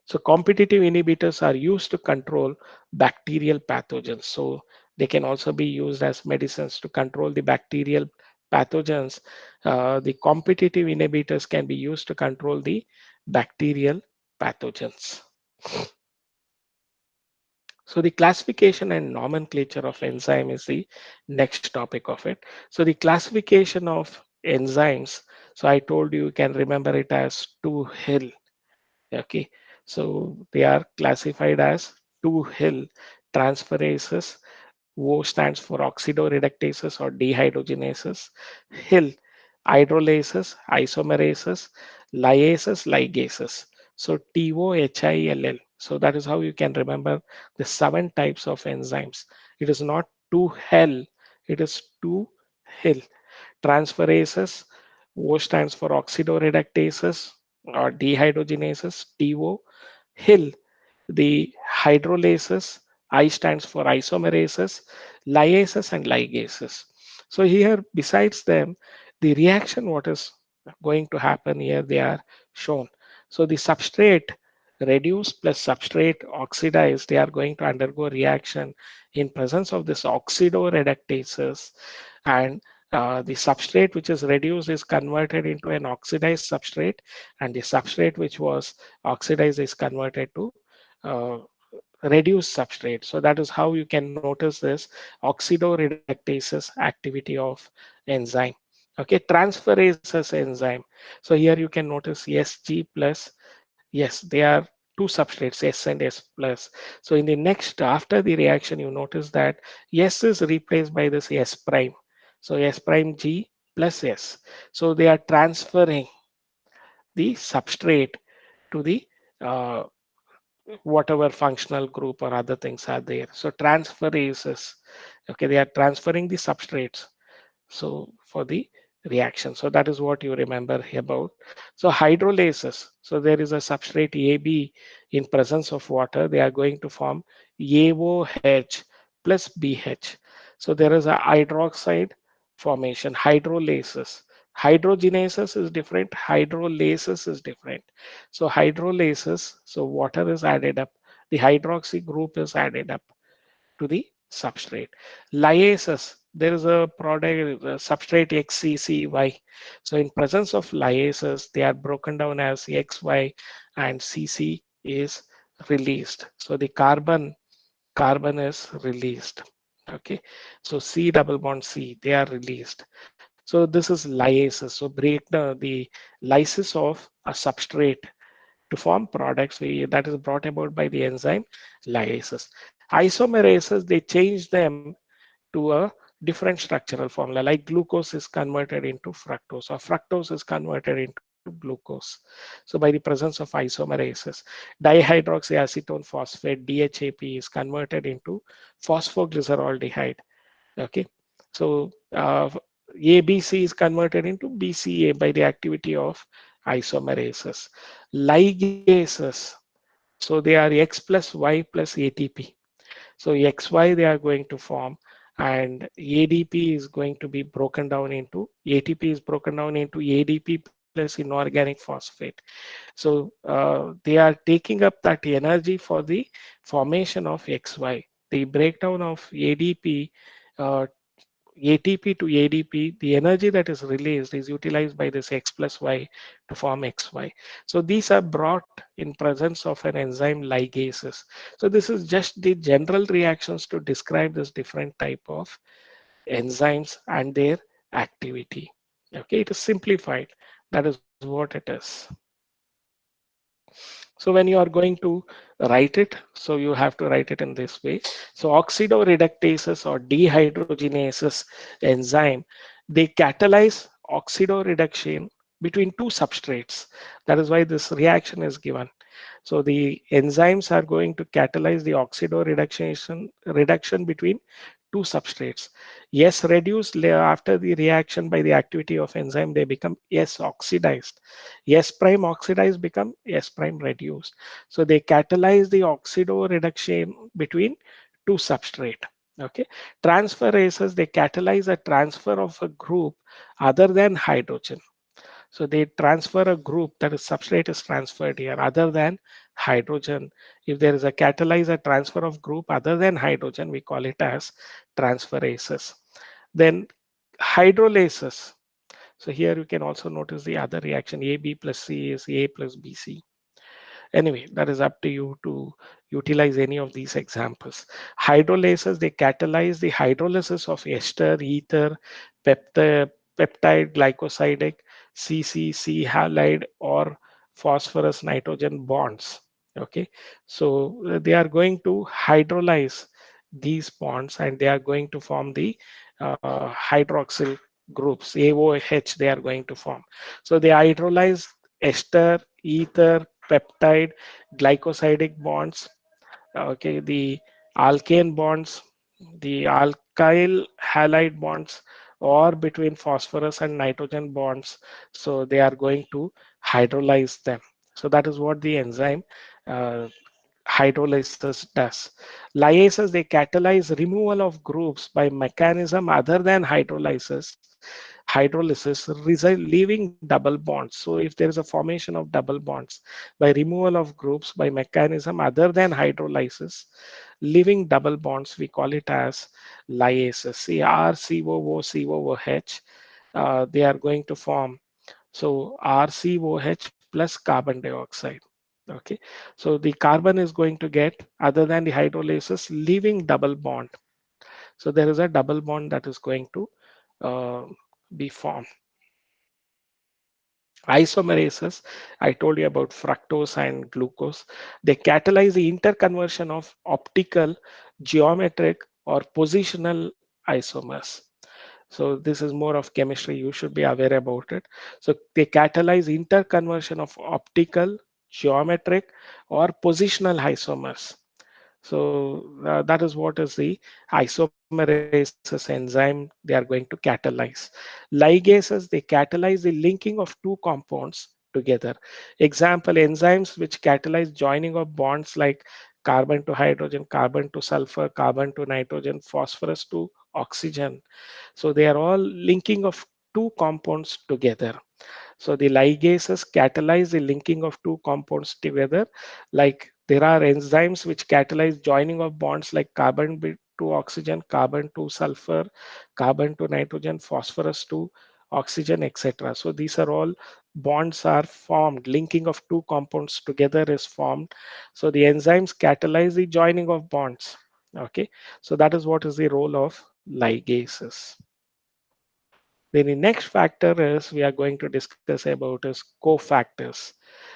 So So competitive inhibitors are used to control bacterial pathogens. So they can also be used as medicines to control the bacterial pathogens. The competitive inhibitors can be used to control the bacterial pathogens. So the classification and nomenclature of enzyme is the next topic of it. So the classification of enzymes. So I told you can remember it as 2 Hill. Okay, so they are classified as 2 Hill transferases. O stands for oxidoreductases or dehydrogenases. Hill, hydrolases, isomerases, lyases, ligases. So TOHILL. So that is how you can remember the 7 types of enzymes. It is not 2 Hell, it is 2 Hill transferases. O stands for oxidoreductases or dehydrogenases, TO. Hill, the hydrolases. I stands for isomerases, lyases, and ligases. So here, besides them, the reaction what is going to happen here, they are shown. So the substrate reduced plus substrate oxidized, they are going to undergo reaction in presence of this oxidoreductases, and the substrate which is reduced is converted into an oxidized substrate, and the substrate which was oxidized is converted to uh, reduced substrate. So that is how you can notice this oxidoreductases activity of enzyme. Okay, transferases enzyme. So here you can notice Sg plus. Yes, they are two substrates, S and S plus. So in the next, after the reaction, you notice that S is replaced by this S prime. So S prime G plus S. So they are transferring the substrate to the uh, whatever functional group or other things are there. So transferases, okay, they are transferring the substrates. So for the reaction. So that is what you remember about. So hydrolases. So there is a substrate AB in presence of water. They are going to form AOH plus BH. So there is a hydroxide formation, hydrolases. Hydrogenases is different, hydrolases is different. So hydrolases, so water is added up, the hydroxy group is added up to the substrate. Lyases, there is a product substrate XCCY. So in presence of lyases, they are broken down as XY and CC is released. So the carbon is released. Okay, so C double bond C, they are released. So this is lyases. So break the lysis of a substrate to form products that is brought about by the enzyme lyases. Isomerases, they change them to a different structural formula, like glucose is converted into fructose or fructose is converted into glucose. So by the presence of isomerases, dihydroxyacetone phosphate, DHAP, is converted into phosphoglyceraldehyde. Okay, so ABC is converted into BCA by the activity of isomerases. Ligases, so they are X plus Y plus ATP. So XY they are going to form, and ADP is going to be broken down into, ATP is broken down into ADP plus inorganic phosphate. So they are taking up that energy for the formation of XY. The breakdown of ADP, uh, ATP to ADP, the energy that is released is utilized by this X plus Y to form XY. So these are brought in presence of an enzyme ligases. So this is just the general reactions to describe this different type of enzymes and their activity. Okay, it is simplified. That is what it is. So when you are going to write it, so you have to write it in this way. So oxidoreductases or dehydrogenases enzyme, they catalyze oxidoreduction between two substrates. That is why this reaction is given. So the enzymes are going to catalyze the reduction between two substrates. Yes, reduced after the reaction by the activity of enzyme, they become yes oxidized. S prime oxidized become S prime reduced. So they catalyze the oxidoreduction between two substrate. Okay, transferases, they catalyze a transfer of a group other than hydrogen. So they transfer a group, that is substrate is transferred here other than hydrogen. If there is a catalyzer transfer of group other than hydrogen, we call it as transferases. Then hydrolases. So here you can also notice the other reaction. AB plus C is A plus BC. Anyway, that is up to you to utilize any of these examples. Hydrolases, they catalyze the hydrolysis of ester, ether, peptide, glycosidic, C halide, or phosphorus nitrogen bonds. Okay, so they are going to hydrolyze these bonds and they are going to form the hydroxyl groups, AOH, they are going to form. So they hydrolyze ester, ether, peptide, glycosidic bonds, okay, the alkane bonds, the alkyl halide bonds, or between phosphorus and nitrogen bonds. So they are going to hydrolyze them. So that is what the enzyme uh, hydrolysis does. Lyases, they catalyze removal of groups by mechanism other than leaving double bonds. So if there is a formation of double bonds by removal of groups by mechanism other than hydrolysis, leaving double bonds, we call it as lyases. See, RCOOCOOH, they are going to form. So RCOH plus carbon dioxide. Okay, so the carbon is going to get, other than the hydrolases, leaving double bond. So there is a double bond that is going to uh, be formed. Isomerases, I told you about fructose and glucose. They catalyze the interconversion of optical, geometric, or positional isomers. So this is more of chemistry. You should be aware about it. So they catalyze interconversion of optical, geometric, or positional isomers. So that is what is the isomerases enzyme they are going to catalyze. Ligases, they catalyze the linking of two compounds together. Example, enzymes which catalyze joining of bonds like carbon to hydrogen, carbon to sulfur, carbon to nitrogen, phosphorus to oxygen. So they are all linking of two compounds together. So the ligases catalyze the linking of two compounds together. Like there are enzymes which catalyze joining of bonds like carbon to oxygen, carbon to sulfur, carbon to nitrogen, phosphorus to oxygen, etc. So these are all bonds are formed, linking of two compounds together is formed. So the enzymes catalyze the joining of bonds. Okay, so that is what is the role of ligases. Then the next factor is we are going to discuss about is cofactors.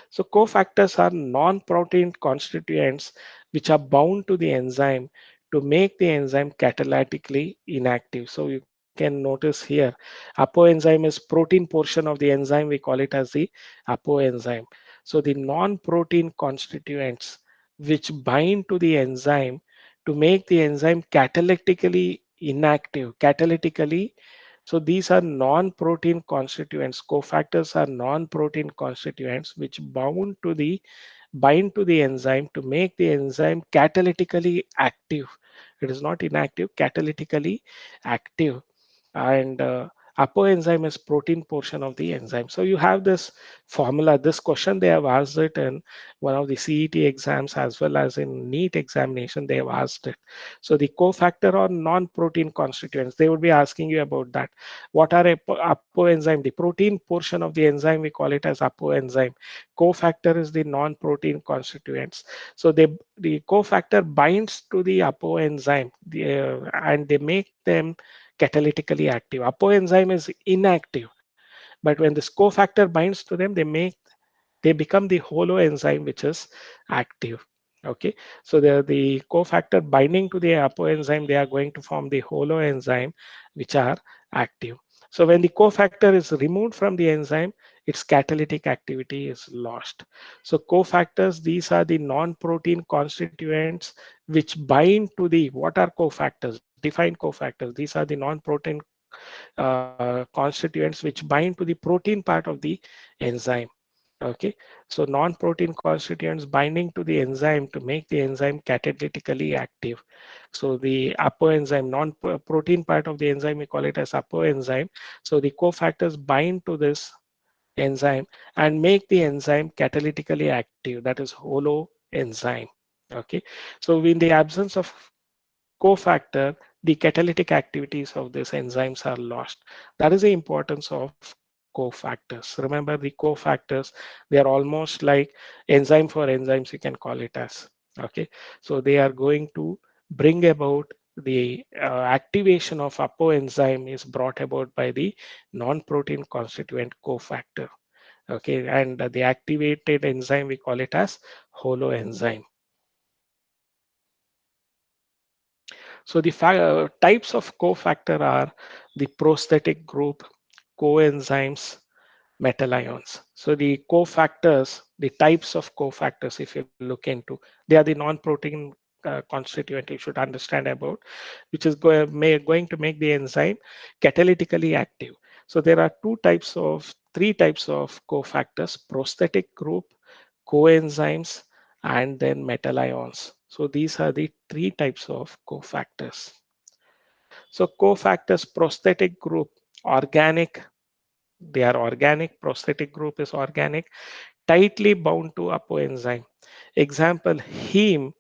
So cofactors are non-protein constituents which are bound to the enzyme to make the enzyme catalytically inactive. So you can notice here, apoenzyme is protein portion of the enzyme. We call it as the apoenzyme. So the non-protein constituents which bind to the enzyme to make the enzyme catalytically inactive, catalytically, so these are non-protein constituents. Cofactors are non-protein constituents which bind to the enzyme to make the enzyme catalytically active. It is not inactive, catalytically active. And apoenzyme is protein portion of the enzyme. So you have this formula. This question they have asked it in one of the CET exams as well as in NEET examination. They have asked it. So the cofactor or non-protein constituents. They would be asking you about that. What are apoenzyme? The protein portion of the enzyme, we call it as apoenzyme. Cofactor is the non-protein constituents. So the cofactor binds to the apoenzyme and they make them catalytically active. Apoenzyme is inactive, but when this cofactor binds to them, they become the holoenzyme which is active. Okay, so the cofactor binding to the apoenzyme, they are going to form the holoenzyme which are active. So when the cofactor is removed from the enzyme, its catalytic activity is lost. So cofactors, these are the non-protein constituents which bind to the, what are cofactors? Define cofactors. These are the non-protein constituents which bind to the protein part of the enzyme. Okay, so non-protein constituents binding to the enzyme to make the enzyme catalytically active. So the apoenzyme, non-protein part of the enzyme, we call it as apoenzyme. So the cofactors bind to this enzyme and make the enzyme catalytically active, that is holo enzyme. Okay, so in the absence of cofactor, the catalytic activities of these enzymes are lost. That is the importance of cofactors. Remember, the cofactors, they are almost like enzyme for enzymes, you can call it as. Okay, so they are going to bring about the activation of apoenzyme is brought about by the non-protein constituent cofactor. Okay, and the activated enzyme, we call it as holoenzyme. So the types of cofactor are the prosthetic group, coenzymes, metal ions. So the cofactors, the types of cofactors, if you look into, they are the non-protein constituent you should understand about, which is going to make the enzyme catalytically active. So there are three types of cofactors: prosthetic group, coenzymes, and then metal ions. So these are the three types of cofactors. So cofactors, prosthetic group, organic, they are organic. Prosthetic group is organic, tightly bound to apoenzyme. Example, heme.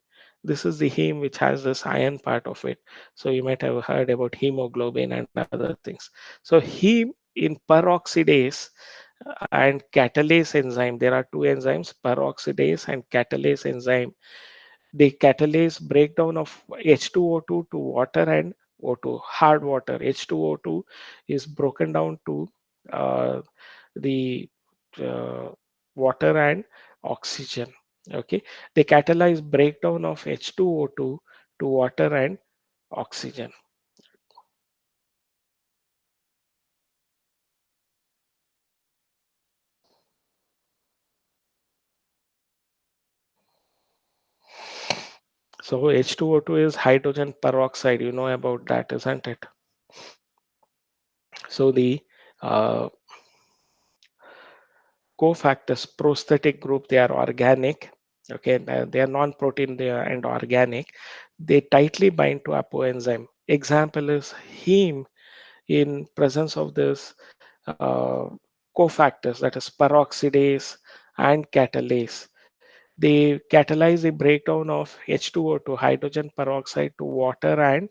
This is the heme which has this iron part of it. So you might have heard about hemoglobin and other things. So heme in peroxidase and catalase enzyme. There are two enzymes, peroxidase and catalase enzyme. The catalase breakdown of H2O2 to water and O2, hard water. H2O2 is broken down to uh, the uh, water and oxygen. Okay, they catalyze breakdown of H2O2 to water and oxygen. So H2O2 is hydrogen peroxide. You know about that, isn't it? So the uh, cofactors, prosthetic group, they are organic. Okay, they are non-protein, they are and organic. They tightly bind to apoenzyme. Example is heme in presence of this cofactors, that is peroxidase and catalase. They catalyze the breakdown of H2O to hydrogen peroxide to water and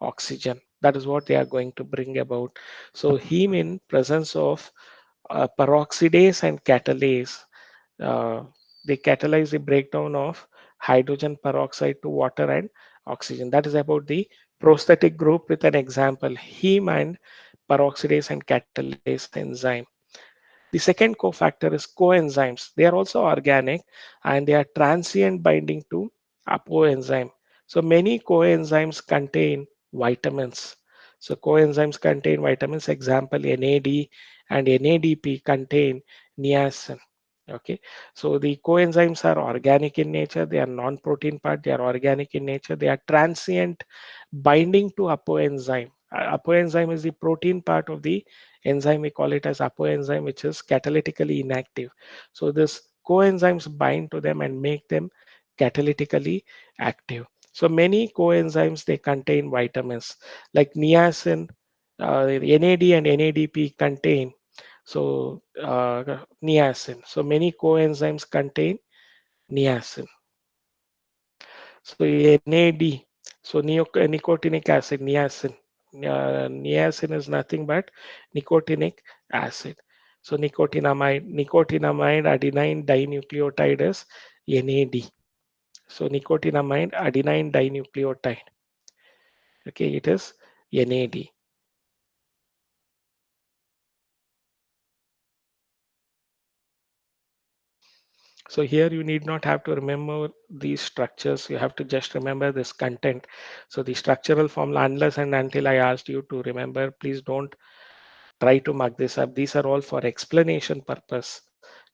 oxygen. That is what they are going to bring about. So heme in presence of peroxidase and catalase, uh, they catalyze the breakdown of hydrogen peroxide to water and oxygen. That is about the prosthetic group with an example, heme and peroxidase and catalase enzyme. The second cofactor is coenzymes. They are also organic and they are transient binding to apoenzyme. So many coenzymes contain vitamins. So coenzymes contain vitamins. Example, NAD and NADP contain niacin. Okay, so the coenzymes are organic in nature. They are non-protein part. They are organic in nature. They are transient binding to apoenzyme. Apoenzyme is the protein part of the enzyme. We call it as apoenzyme, which is catalytically inactive. So this coenzymes bind to them and make them catalytically active. So many coenzymes, they contain vitamins like niacin, NAD and NADP contain niacin. So many coenzymes contain niacin. So NAD, so nicotinic acid, niacin. Niacin is nothing but nicotinic acid. So nicotinamide adenine dinucleotide is NAD. So nicotinamide adenine dinucleotide. Okay, it is NAD. So here you need not have to remember these structures. You have to just remember this content. So the structural formula, unless and until I asked you to remember, please don't try to mark this up. These are all for explanation purpose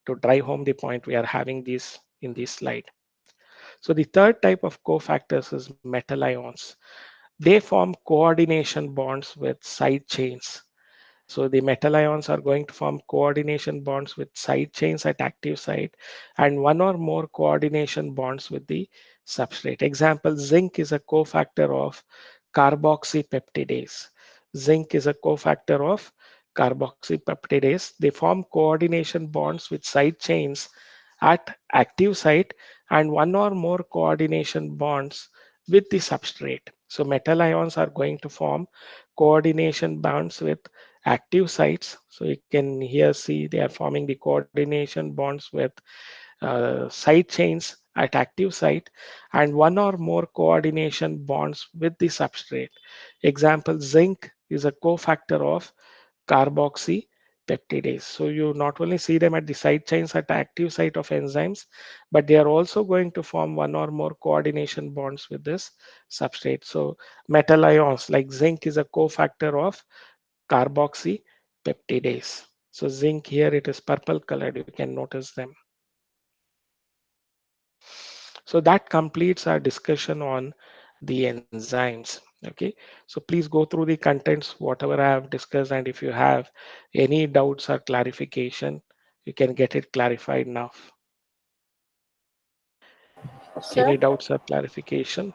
to drive home the point. We are having these in this slide. So the third type of cofactors is metal ions. They form coordination bonds with side chains. So the metal ions are going to form coordination bonds with side chains at active site and one or more coordination bonds with the substrate. Example, zinc is a cofactor of carboxypeptidase. Zinc is a cofactor of carboxypeptidase. They form coordination bonds with side chains at active site and one or more coordination bonds with the substrate. So metal ions are going to form coordination bonds with active sites. So you can here see they are forming the coordination bonds with side chains at active site and one or more coordination bonds with the substrate. Example, zinc is a cofactor of carboxypeptidase. So you not only see them at the side chains at the active site of enzymes, but they are also going to form one or more coordination bonds with this substrate. So metal ions like zinc is a cofactor of carboxypeptidase. So zinc here it is purple colored, you can notice them. So that completes our discussion on the enzymes. Okay, so please go through the contents, whatever I have discussed, and if you have any doubts or clarification, you can get it clarified now. Sir, Any doubts or clarification?